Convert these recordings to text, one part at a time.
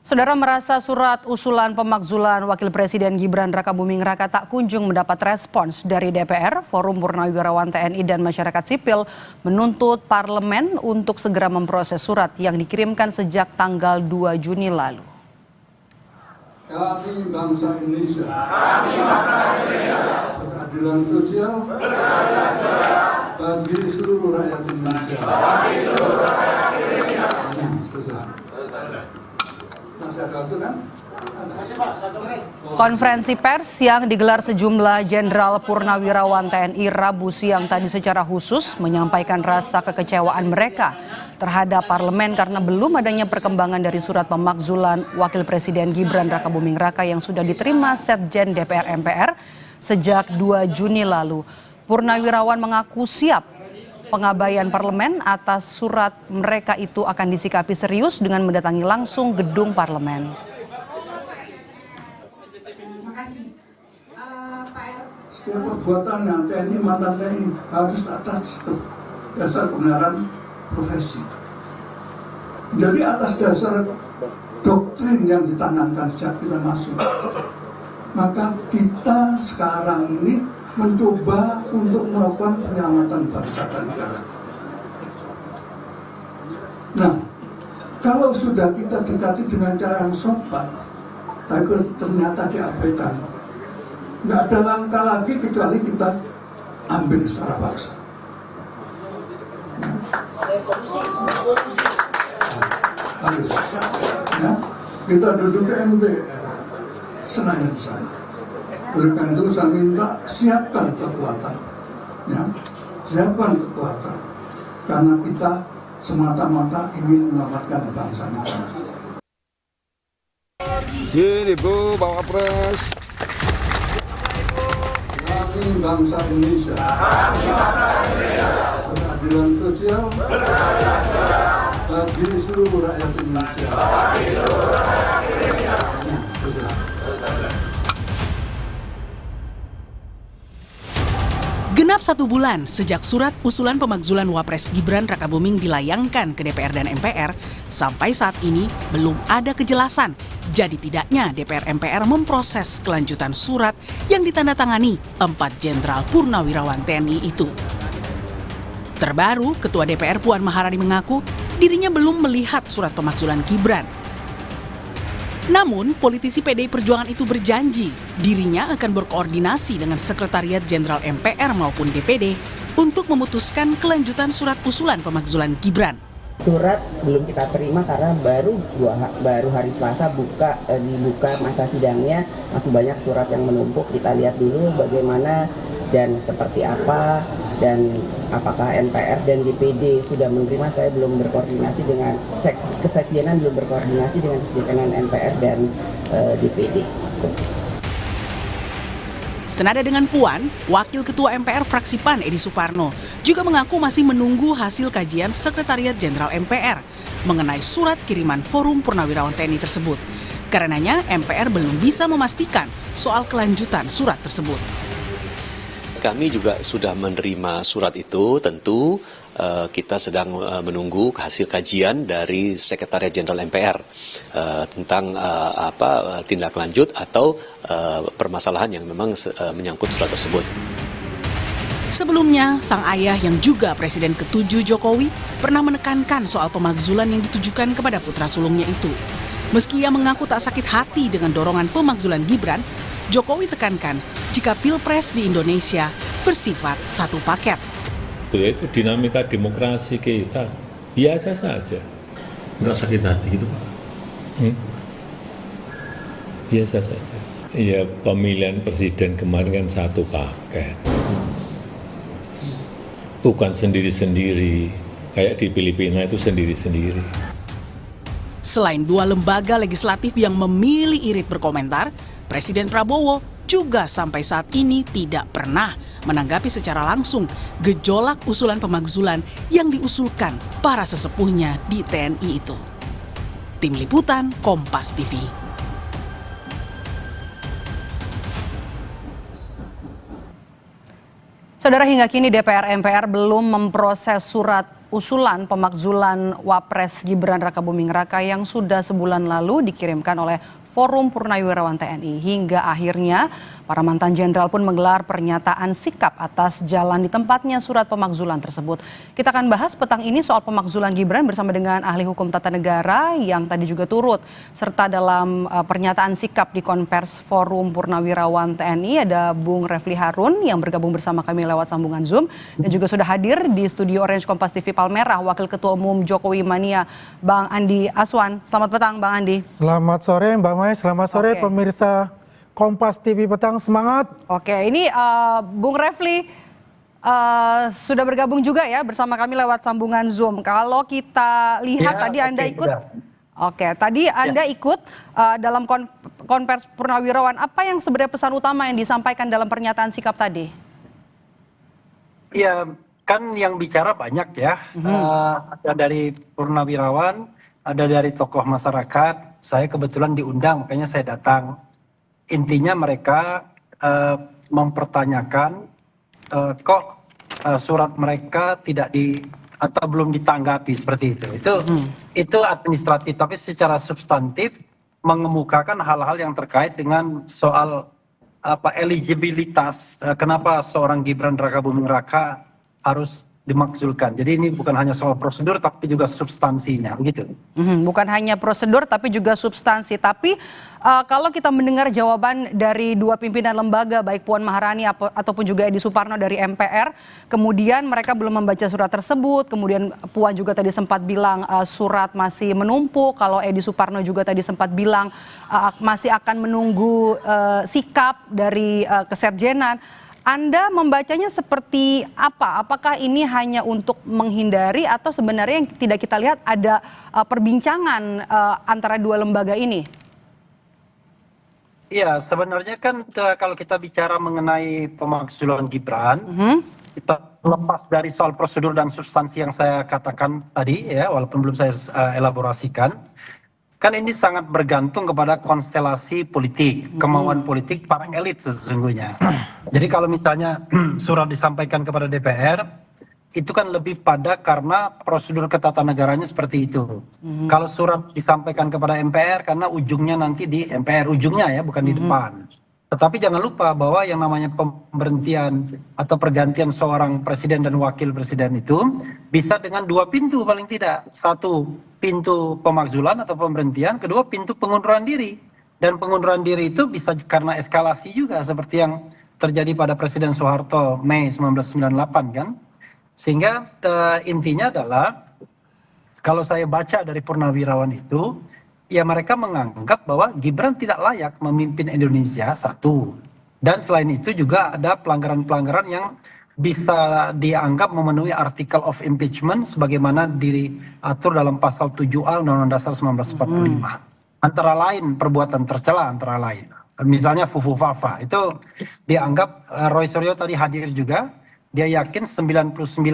Saudara merasa surat usulan pemakzulan Wakil Presiden Gibran Rakabuming Raka tak kunjung mendapat respons dari DPR, Forum Purnawirawan TNI dan Masyarakat Sipil menuntut parlemen untuk segera memproses surat yang dikirimkan sejak tanggal 2 Juni lalu. Kami bangsa Indonesia. Berkeadilan sosial. Bagi seluruh rakyat Indonesia. Konferensi pers yang digelar sejumlah Jenderal Purnawirawan TNI Rabu siang tadi secara khusus menyampaikan rasa kekecewaan mereka terhadap parlemen karena belum adanya perkembangan dari surat pemakzulan Wakil Presiden Gibran Rakabuming Raka yang sudah diterima Setjen DPR MPR sejak 2 Juni lalu. Purnawirawan mengaku siap pengabaian parlemen atas surat mereka itu akan disikapi serius dengan mendatangi langsung gedung parlemen. Setiap perbuatan yang TNI mantan TNI harus atas dasar kebenaran profesi. Jadi atas dasar doktrin yang ditanamkan sejak kita masuk. Maka kita sekarang ini mencoba untuk melakukan penyelamatan bangsa dan negara. Nah, kalau sudah kita dekati dengan cara yang sopan, tapi ternyata diabaikan, nggak ada langkah lagi kecuali kita ambil secara paksa. Harus, ya, kita duduk di MPR, Senayan sana. Oleh karena itu saya minta siapkan kekuatan, ya, siapkan kekuatan, karena kita semata-mata ingin menyelamatkan bangsa negara. Sini Bu, bawa pres. Kami bangsa Indonesia. Berkeadilan sosial. Bagi seluruh rakyat Indonesia. Genap 1 bulan sejak surat usulan pemakzulan Wapres Gibran Rakabuming dilayangkan ke DPR dan MPR, sampai saat ini belum ada kejelasan. Jadi tidaknya DPR MPR memproses kelanjutan surat yang ditandatangani 4 Jenderal Purnawirawan TNI itu. Terbaru, Ketua DPR Puan Maharani mengaku dirinya belum melihat surat pemakzulan Gibran. Namun, politisi PDI Perjuangan itu berjanji dirinya akan berkoordinasi dengan Sekretariat Jenderal MPR maupun DPD untuk memutuskan kelanjutan surat usulan pemakzulan Gibran. Surat belum kita terima karena baru hari Selasa dibuka masa sidangnya, masih banyak surat yang menumpuk. Kita lihat dulu bagaimana dan seperti apa, dan apakah MPR dan DPD sudah menerima. Saya belum berkoordinasi dengan Kesekjenan, belum berkoordinasi dengan Kesekjenan MPR dan DPD. Senada dengan Puan, Wakil Ketua MPR fraksi PAN Edi Suparno juga mengaku masih menunggu hasil kajian Sekretariat Jenderal MPR mengenai surat kiriman Forum Purnawirawan TNI tersebut. Karenanya MPR belum bisa memastikan soal kelanjutan surat tersebut. Kami juga sudah menerima surat itu, tentu kita sedang menunggu hasil kajian dari Sekretariat Jenderal MPR tentang tindak lanjut atau permasalahan yang memang menyangkut surat tersebut. Sebelumnya, sang ayah yang juga Presiden ke-7 Jokowi pernah menekankan soal pemakzulan yang ditujukan kepada putra sulungnya itu. Meski ia mengaku tak sakit hati dengan dorongan pemakzulan Gibran, Jokowi tekankan jika Pilpres di Indonesia bersifat satu paket. Itu dinamika demokrasi kita, biasa saja. Nggak sakit hati gitu Pak? Biasa saja. Iya, pemilihan presiden kemarin kan satu paket. Bukan sendiri-sendiri, kayak di Filipina itu sendiri-sendiri. Selain 2 lembaga legislatif yang memilih irit berkomentar, Presiden Prabowo juga sampai saat ini tidak pernah menanggapi secara langsung gejolak usulan pemakzulan yang diusulkan para sesepuhnya di TNI itu. Tim Liputan Kompas TV. Saudara, hingga kini DPR MPR belum memproses surat usulan pemakzulan Wapres Gibran Rakabuming Raka yang sudah sebulan lalu dikirimkan oleh Forum Purnawirawan TNI. Hingga akhirnya para mantan jenderal pun menggelar pernyataan sikap atas jalan di tempatnya surat pemakzulan tersebut. Kita akan bahas petang ini soal pemakzulan Gibran bersama dengan ahli hukum tata negara yang tadi juga turut serta dalam pernyataan sikap di Konvers Forum Purnawirawan TNI. Ada Bung Refli Harun yang bergabung bersama kami lewat sambungan Zoom dan juga sudah hadir di studio Orange Kompas TV Palmerah Wakil Ketua Umum Jokowi Mania Bang Andi Aswan. Selamat petang Bang Andi. Selamat sore Mbak Mai, selamat sore pemirsa Kompas TV Petang, semangat. Oke, ini Bung Refli sudah bergabung juga ya bersama kami lewat sambungan Zoom. Kalau kita lihat tadi Anda ikut, tadi Anda ikut dalam Konvers Purnawirawan. Apa yang sebenarnya pesan utama yang disampaikan dalam pernyataan sikap tadi? Ya, kan yang bicara banyak ya. Ada dari Purnawirawan, ada dari tokoh masyarakat. Saya kebetulan diundang, makanya saya datang. Intinya mereka mempertanyakan kok surat mereka tidak atau belum ditanggapi seperti itu. Itu administratif, tapi secara substantif mengemukakan hal-hal yang terkait dengan soal eligibilitas. Kenapa seorang Gibran Rakabuming Raka harus dimaksudkan. Jadi ini bukan hanya soal prosedur tapi juga substansinya, begitu. Bukan hanya prosedur tapi juga substansi. Tapi kalau kita mendengar jawaban dari dua pimpinan lembaga baik Puan Maharani ataupun juga Edi Suparno dari MPR, kemudian mereka belum membaca surat tersebut. Kemudian Puan juga tadi sempat bilang surat masih menumpuk. Kalau Edi Suparno juga tadi sempat bilang masih akan menunggu sikap dari Kesekjenan. Anda membacanya seperti apa? Apakah ini hanya untuk menghindari atau sebenarnya yang tidak kita lihat ada perbincangan antara dua lembaga ini? Iya, sebenarnya kan kalau kita bicara mengenai pemakzulan Gibran, kita lepas dari soal prosedur dan substansi yang saya katakan tadi ya, walaupun belum saya elaborasikan. Kan ini sangat bergantung kepada konstelasi politik, kemauan politik para elit sesungguhnya. Jadi kalau misalnya surat disampaikan kepada DPR, itu kan lebih pada karena prosedur ketatanegaranya seperti itu. Kalau surat disampaikan kepada MPR karena ujungnya nanti di MPR, ujungnya ya, bukan di depan. Tetapi jangan lupa bahwa yang namanya pemberhentian atau pergantian seorang presiden dan wakil presiden itu bisa dengan dua pintu paling tidak. Satu, pintu pemakzulan atau pemberhentian. Kedua, pintu pengunduran diri. Dan pengunduran diri itu bisa karena eskalasi juga seperti yang terjadi pada Presiden Soeharto Mei 1998 kan. Sehingga intinya adalah kalau saya baca dari Purnawirawan itu, ya mereka menganggap bahwa Gibran tidak layak memimpin Indonesia, satu. Dan selain itu juga ada pelanggaran-pelanggaran yang bisa dianggap memenuhi artikel of impeachment sebagaimana diatur dalam pasal 7A Undang-Undang Dasar 1945. Antara lain perbuatan tercela antara lain. Misalnya Fufu Fafa itu dianggap Roy Suryo tadi hadir juga. Dia yakin 99,9%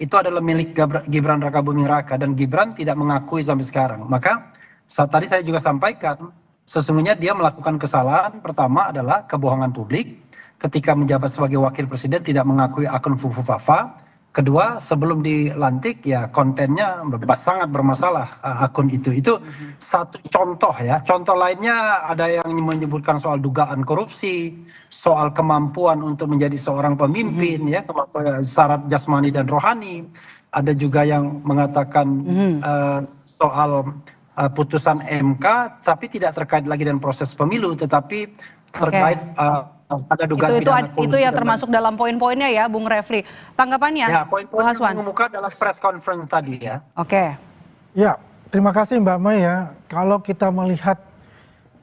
itu adalah milik Gibran Rakabuming Raka dan Gibran tidak mengakui sampai sekarang. Maka tadi saya juga sampaikan sesungguhnya dia melakukan kesalahan. Pertama adalah kebohongan publik ketika menjabat sebagai wakil presiden tidak mengakui akun Fufu Fafa. Kedua, sebelum dilantik ya kontennya sangat bermasalah akun itu. Itu satu contoh ya. Contoh lainnya ada yang menyebutkan soal dugaan korupsi, soal kemampuan untuk menjadi seorang pemimpin ya, syarat jasmani dan rohani. Ada juga yang mengatakan soal putusan MK tapi tidak terkait lagi dengan proses pemilu tetapi terkait ada dugaan itu yang termasuk dalam poin-poinnya ya Bung Refli. Tanggapannya ya, poin-poin yang mengemuka dalam press conference tadi ya. Ya, terima kasih Mbak Mai ya. Kalau kita melihat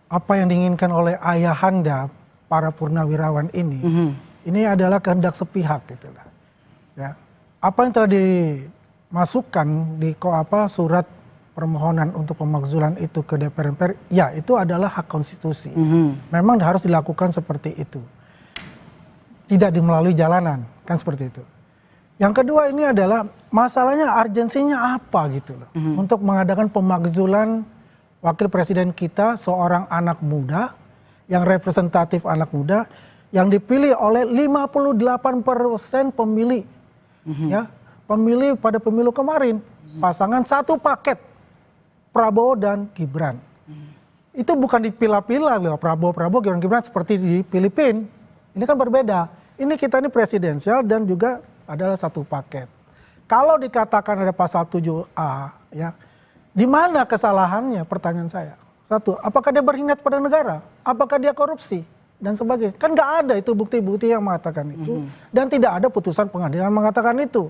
apa yang diinginkan oleh ayahanda para purnawirawan ini adalah kehendak sepihak gitu lah. Ya. Apa yang telah dimasukkan di surat permohonan untuk pemakzulan itu ke DPR MPR, ya itu adalah hak konstitusi. Memang harus dilakukan seperti itu. Tidak melalui jalanan, kan seperti itu. Yang kedua ini adalah masalahnya urgensinya apa gitu loh. Untuk mengadakan pemakzulan wakil presiden kita, seorang anak muda, yang representatif anak muda, yang dipilih oleh 58% pemilih. Ya, pemilih pada pemilu kemarin. Pasangan satu paket, Prabowo dan Gibran. Itu bukan dipilah-pilah loh, Prabowo, Gibran seperti di Filipina. Ini kan berbeda. Ini kita ini presidensial dan juga adalah satu paket. Kalau dikatakan ada pasal 7A, ya, di mana kesalahannya? Pertanyaan saya. Satu, apakah dia berkhianat pada negara? Apakah dia korupsi? Dan sebagainya. Kan nggak ada itu bukti-bukti yang mengatakan itu. Dan tidak ada putusan pengadilan yang mengatakan itu.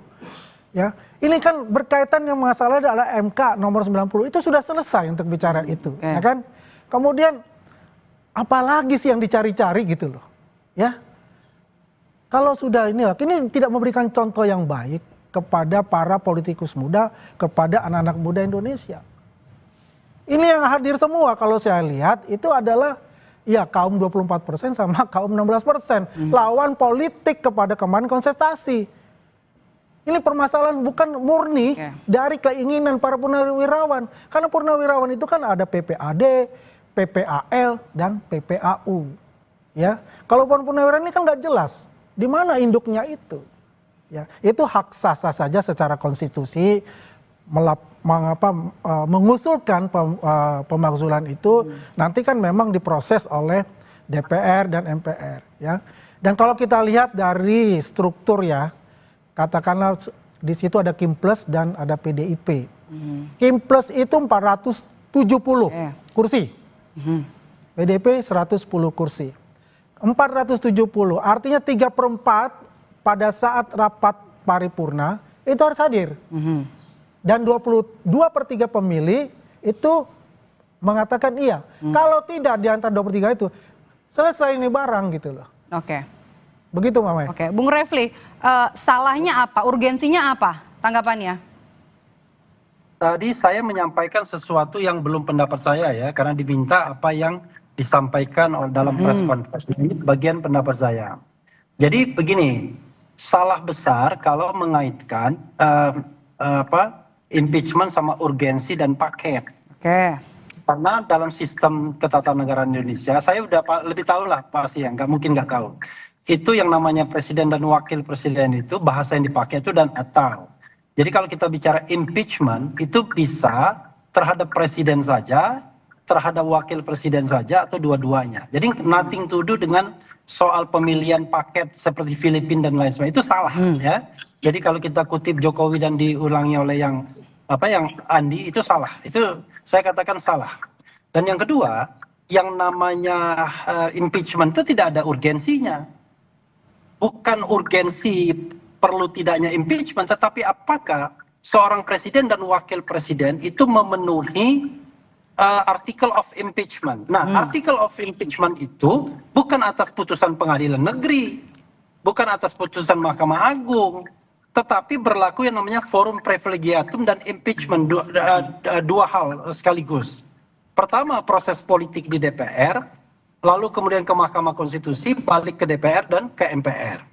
Ya, ini kan berkaitan yang masalah adalah MK nomor 90. Itu sudah selesai untuk bicara itu. Ya kan? Kemudian, apalagi sih yang dicari-cari gitu loh. Ya, kalau sudah inilah, ini tidak memberikan contoh yang baik kepada para politikus muda, kepada anak-anak muda Indonesia. Ini yang hadir semua kalau saya lihat itu adalah ya kaum 24% sama kaum 16%. Lawan politik kepada kemarin kontestasi. Ini permasalahan bukan murni dari keinginan para purnawirawan. Karena purnawirawan itu kan ada PPAD, PPAL, dan PPAU. Ya, kalau purnawirawan ini kan nggak jelas di mana induknya itu. Ya, itu hak sah-sah saja secara konstitusi mengusulkan pemakzulan itu nanti kan memang diproses oleh DPR dan MPR. Ya, dan kalau kita lihat dari struktur ya, katakanlah di situ ada Kim Plus dan ada PDIP. Kim Plus itu 470 kursi. PDIP 110 kursi. 470 artinya 3/4 pada saat rapat paripurna itu harus hadir. Dan 22/3 pemilih itu mengatakan iya. Kalau tidak di antara 23 itu selesai ini barang gitu loh. Oke. Begitu Mama. Oke, Bung Refli, salahnya apa? Urgensinya apa? Tanggapannya? Tadi saya menyampaikan sesuatu yang belum pendapat saya ya, karena diminta apa yang disampaikan dalam press conference. Ini bagian pendapat saya. Jadi begini, salah besar kalau mengaitkan impeachment sama urgensi dan paket. Oke. Karena dalam sistem ketatanegaraan Indonesia, saya udah lebih tahu lah pasti ya, nggak mungkin nggak tahu. Itu yang namanya presiden dan wakil presiden itu bahasa yang dipakai itu dan atau. Jadi kalau kita bicara impeachment itu bisa terhadap presiden saja, terhadap wakil presiden saja atau dua-duanya. Jadi nothing to do dengan soal pemilihan paket seperti Filipina dan lain sebagainya itu salah ya. Jadi kalau kita kutip Jokowi dan diulangi oleh yang Andi itu salah. Itu saya katakan salah. Dan yang kedua, yang namanya impeachment itu tidak ada urgensinya. Bukan urgensi perlu tidaknya impeachment, tetapi apakah seorang presiden dan wakil presiden itu memenuhi article of impeachment. Nah, article of impeachment itu bukan atas putusan pengadilan negeri, bukan atas putusan Mahkamah Agung, tetapi berlaku yang namanya forum privilegiatum dan impeachment, dua hal sekaligus. Pertama, proses politik di DPR, lalu kemudian ke Mahkamah Konstitusi, balik ke DPR dan ke MPR.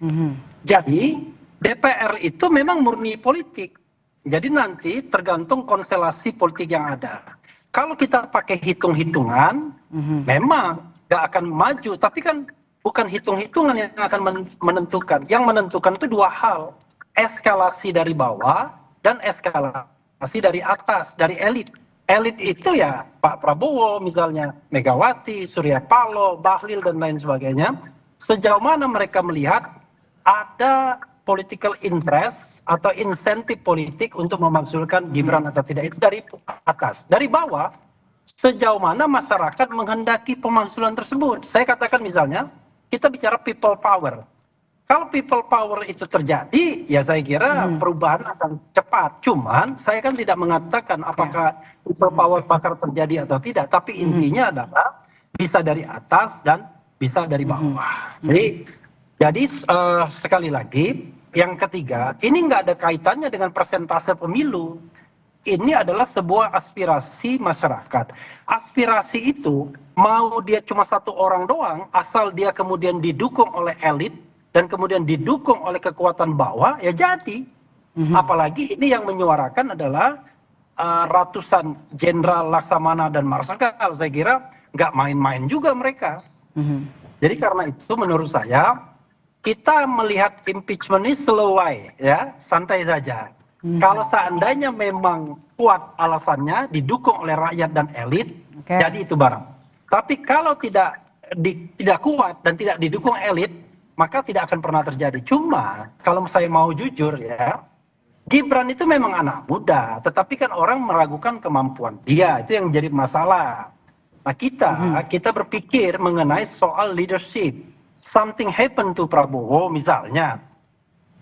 Jadi DPR itu memang murni politik. Jadi nanti tergantung konstelasi politik yang ada. Kalau kita pakai hitung-hitungan, memang gak akan maju. Tapi kan bukan hitung-hitungan yang akan menentukan. Yang menentukan itu dua hal. Eskalasi dari bawah dan eskalasi dari atas, dari elit. Elit itu ya Pak Prabowo misalnya, Megawati, Surya Paloh, Bahlil dan lain sebagainya. Sejauh mana mereka melihat ada political interest atau insentif politik untuk memakzulkan Gibran atau tidak. Itu dari atas. Dari bawah, sejauh mana masyarakat menghendaki pemakzulan tersebut. Saya katakan misalnya, kita bicara people power. Kalau people power itu terjadi, ya saya kira perubahan akan cepat. Cuman saya kan tidak mengatakan apakah people power bakal terjadi atau tidak. Tapi intinya adalah bisa dari atas dan bisa dari bawah. Jadi sekali lagi, yang ketiga, ini nggak ada kaitannya dengan persentase pemilu. Ini adalah sebuah aspirasi masyarakat. Aspirasi itu mau dia cuma satu orang doang, asal dia kemudian didukung oleh elit, dan kemudian didukung oleh kekuatan bawah, ya jadi. Apalagi ini yang menyuarakan adalah ratusan jenderal Laksamana dan Marsikal. Saya kira nggak main-main juga mereka. Jadi karena itu menurut saya, kita melihat impeachment ini slow way, ya, santai saja. Kalau seandainya memang kuat alasannya, didukung oleh rakyat dan elit, jadi itu barang. Tapi kalau tidak kuat dan tidak didukung elit, maka tidak akan pernah terjadi. Cuma kalau saya mau jujur ya, Gibran itu memang anak muda, tetapi kan orang meragukan kemampuan dia, itu yang menjadi masalah. Nah kita berpikir mengenai soal leadership. Something happen to Prabowo misalnya.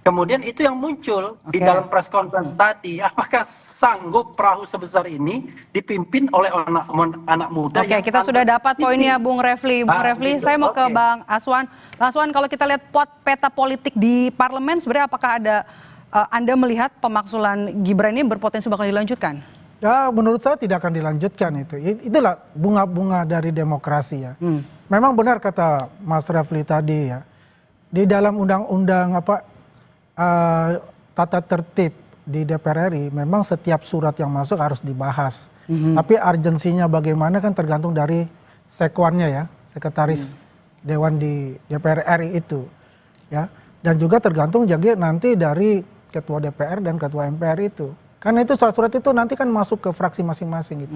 Kemudian itu yang muncul di dalam press conference tadi. Apakah sanggup perahu sebesar ini dipimpin oleh anak muda? Oke, kita sudah dapat poinnya Bung Refli. Bung Refli, saya mau ke Bang Aswan. Bang Aswan, kalau kita lihat peta politik di parlemen, sebenarnya apakah ada Anda melihat pemakzulan Gibran ini berpotensi bakal dilanjutkan? Ya, menurut saya tidak akan dilanjutkan itu. Itulah bunga-bunga dari demokrasi ya. Memang benar kata Mas Refli tadi ya. Di dalam undang-undang tata tertib di DPR RI memang setiap surat yang masuk harus dibahas. Tapi urgensinya bagaimana kan tergantung dari sekwannya ya, sekretaris dewan di DPR RI itu ya. Dan juga tergantung juga nanti dari ketua DPR dan ketua MPR itu. Karena itu surat-surat itu nanti kan masuk ke fraksi masing-masing gitu.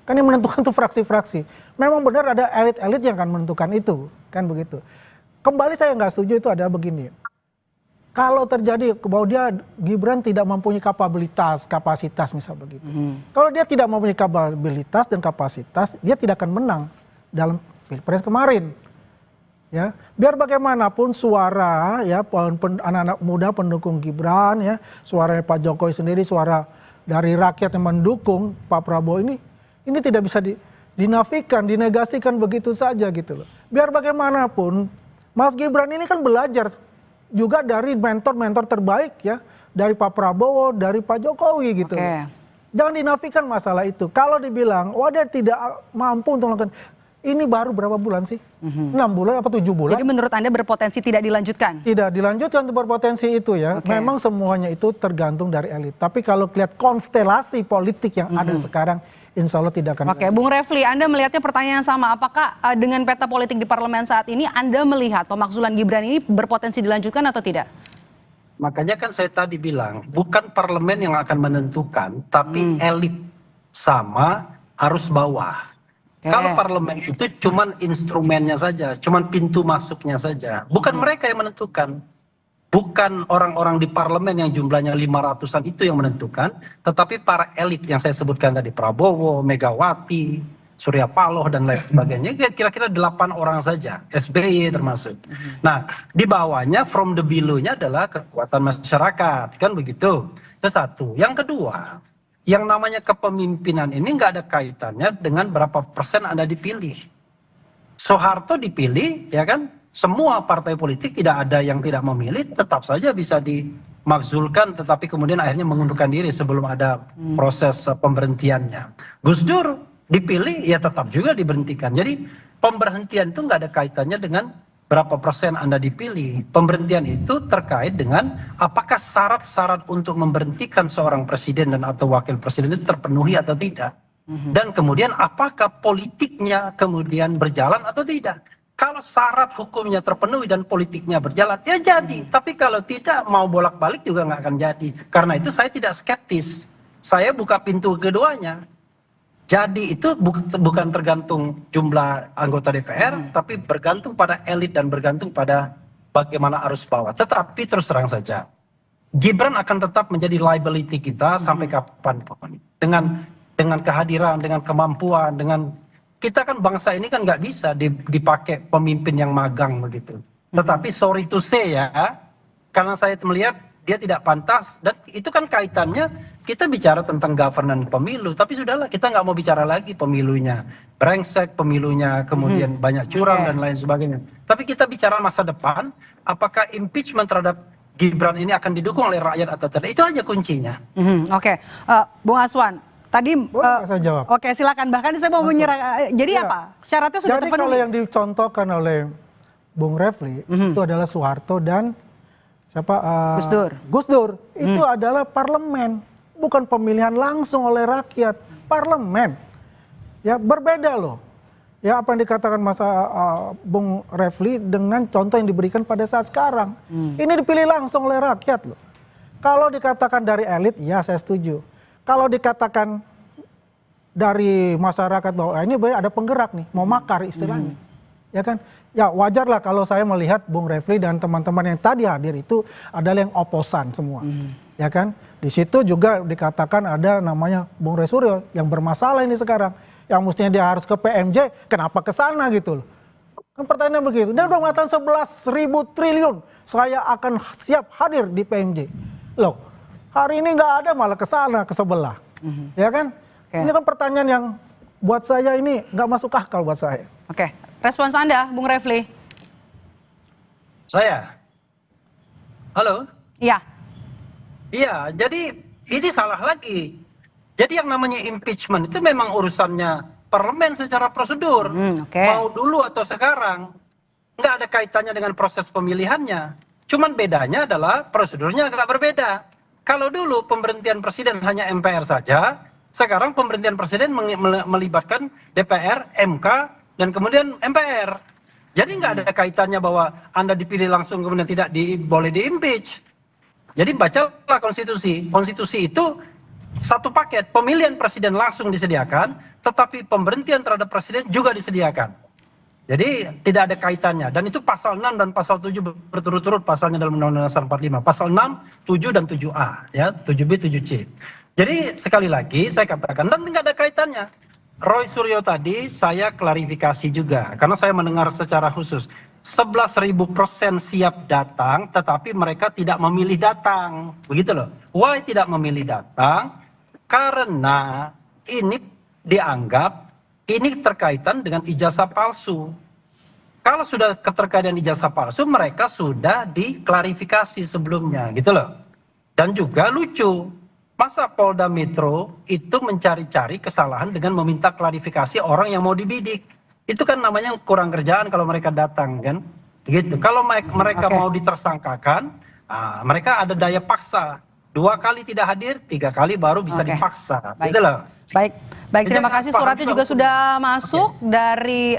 Kan yang menentukan tuh fraksi-fraksi. Memang benar ada elit-elit yang akan menentukan itu, kan begitu. Kembali saya nggak setuju itu adalah begini. Kalau terjadi bahwa Gibran tidak mempunyai kapasitas misal begitu. Kalau dia tidak mempunyai kapabilitas dan kapasitas, dia tidak akan menang dalam Pilpres kemarin. Ya, biar bagaimanapun suara ya anak-anak muda pendukung Gibran ya, suara Pak Jokowi sendiri, suara dari rakyat yang mendukung Pak Prabowo ini tidak bisa dinafikan, dinegasikan begitu saja gitu loh. Biar bagaimanapun Mas Gibran ini kan belajar juga dari mentor-mentor terbaik ya, dari Pak Prabowo, dari Pak Jokowi gitu. Jangan dinafikan masalah itu. Kalau dibilang, wah dia tidak mampu untuk melakukan, ini baru berapa bulan sih? 6 bulan apa 7 bulan? Jadi menurut Anda berpotensi tidak dilanjutkan? Tidak dilanjutkan untuk berpotensi itu ya. Memang semuanya itu tergantung dari elit. Tapi kalau lihat konstelasi politik yang ada sekarang, insya Allah tidak akan. Oke, Bung Refli, Anda melihatnya pertanyaan sama. Apakah dengan peta politik di parlemen saat ini, Anda melihat pemakzulan Gibran ini berpotensi dilanjutkan atau tidak? Makanya kan saya tadi bilang, bukan parlemen yang akan menentukan, tapi elit sama arus bawah. Kalau parlemen itu cuman instrumennya saja, cuman pintu masuknya saja. Bukan mereka yang menentukan. Bukan orang-orang di parlemen yang jumlahnya 500-an itu yang menentukan, tetapi para elit yang saya sebutkan tadi, Prabowo, Megawati, Surya Paloh dan lain sebagainya, kira-kira 8 orang saja, SBY termasuk. Nah, di bawahnya from the below-nya adalah kekuatan masyarakat, kan begitu. Itu satu. Yang kedua, yang namanya kepemimpinan ini nggak ada kaitannya dengan berapa persen Anda dipilih. Soeharto dipilih, ya kan? Semua partai politik tidak ada yang tidak memilih, tetap saja bisa dimakzulkan, tetapi kemudian akhirnya mengundurkan diri sebelum ada proses pemberhentiannya. Gus Dur dipilih, ya tetap juga diberhentikan. Jadi pemberhentian itu nggak ada kaitannya dengan berapa persen Anda dipilih. Pemberhentian itu terkait dengan apakah syarat-syarat untuk memberhentikan seorang presiden dan atau wakil presiden itu terpenuhi atau tidak. Dan kemudian apakah politiknya kemudian berjalan atau tidak. Kalau syarat hukumnya terpenuhi dan politiknya berjalan, ya jadi. Tapi kalau tidak, mau bolak-balik juga nggak akan jadi. Karena itu saya tidak skeptis. Saya buka pintu keduanya. Jadi itu bukan tergantung jumlah anggota DPR, tapi bergantung pada elit dan bergantung pada bagaimana arus bawah. Tetapi terus terang saja, Gibran akan tetap menjadi liability kita sampai kapanpun. Dengan kehadiran, dengan kemampuan, dengan kita kan bangsa ini kan nggak bisa dipakai pemimpin yang magang begitu. Tetapi sorry to say ya, karena saya melihat dia tidak pantas dan itu kan kaitannya kita bicara tentang governance pemilu, tapi sudahlah kita nggak mau bicara lagi pemilunya brengsek, pemilunya kemudian banyak curang dan lain sebagainya. Tapi kita bicara masa depan, apakah impeachment terhadap Gibran ini akan didukung oleh rakyat atau tidak? Itu aja kuncinya. Bung Aswan, tadi oke silakan, bahkan saya mau menyerah. Jadi apa? Syaratnya sudah terpenuhi. Jadi kalau yang dicontohkan oleh Bung Refli itu adalah Soeharto dan siapa? Gus Dur. Itu adalah parlemen, bukan pemilihan langsung oleh rakyat. Parlemen. Ya berbeda loh. ya apa yang dikatakan Bung Refli dengan contoh yang diberikan pada saat sekarang. Ini dipilih langsung oleh rakyat loh. Kalau dikatakan dari elit, ya saya setuju. Kalau dikatakan dari masyarakat bahwa ini ada penggerak nih, mau makar istilahnya, ya kan? Ya wajar lah kalau saya melihat Bung Refli dan teman-teman yang tadi hadir itu adalah yang oposan semua, ya kan? Di situ juga dikatakan ada namanya Bung Roy Suryo yang bermasalah ini sekarang, yang mestinya dia harus ke PMJ, kenapa ke sana gitu loh? Kan pertanyaan begitu. Dia udah mengatakan 11.000 triliun, saya akan siap hadir di PMJ. Loh, hari ini nggak ada malah ke sana, ke sebelah, ya kan? Ini kan pertanyaan yang buat saya ini nggak masuk akal buat saya. Oke, respons Anda, Bung Refli? Saya? Halo? Iya. Iya, jadi ini salah lagi. Jadi yang namanya impeachment itu memang urusannya parlemen secara prosedur. Mau dulu atau sekarang. Nggak ada kaitannya dengan proses pemilihannya. Cuman bedanya adalah prosedurnya agak berbeda. Kalau dulu pemberhentian presiden hanya MPR saja, sekarang pemberhentian presiden melibatkan DPR, MK, dan kemudian MPR. Jadi nggak ada kaitannya bahwa Anda dipilih langsung kemudian tidak boleh di-impeach. Jadi bacalah konstitusi. Konstitusi itu satu paket. Pemilihan presiden langsung disediakan, tetapi pemberhentian terhadap presiden juga disediakan. Jadi tidak ada kaitannya. Dan itu pasal 6 dan pasal 7 berturut-turut pasalnya dalam Undang-Undang Dasar 45. Pasal 6, 7 dan 7A, ya, 7B, 7C. Jadi sekali lagi saya katakan, dan tidak ada kaitannya. Roy Suryo tadi saya klarifikasi juga, karena saya mendengar secara khusus. 11.000% siap datang, tetapi mereka tidak memilih datang. Begitu loh. Why tidak memilih datang? Karena ini dianggap ini terkaitan dengan ijazah palsu. Kalau sudah keterkaitan ijazah palsu, mereka sudah diklarifikasi sebelumnya, gitu loh. Dan juga lucu, masa Polda Metro itu mencari-cari kesalahan dengan meminta klarifikasi orang yang mau dibidik. Itu kan namanya kurang kerjaan kalau mereka datang, kan? Gitu. Kalau mereka mau ditersangkakan, mereka ada daya paksa. 2 kali tidak hadir, 3 kali baru bisa dipaksa. Gitu loh. Baik, terima kasih. Suratnya juga sudah masuk dari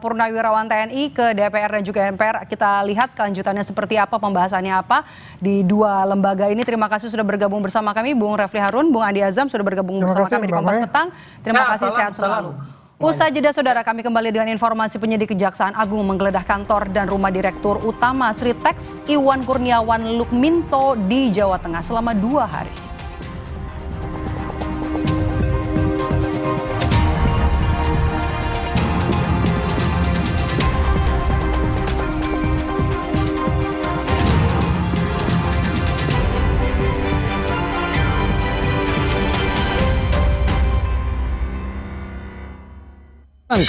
Purnawirawan TNI ke DPR dan juga MPR. Kita lihat kelanjutannya seperti apa, pembahasannya apa di 2 lembaga ini. Terima kasih sudah bergabung bersama kami, Bung Refli Harun, Bung Andi Azam sudah bergabung bersama kami di Kompas Petang. Terima kasih, sehat selalu. Usai jeda saudara, kami kembali dengan informasi penyidik Kejaksaan Agung menggeledah kantor dan rumah Direktur Utama Sritex Iwan Kurniawan Lukminto di Jawa Tengah selama 2 hari.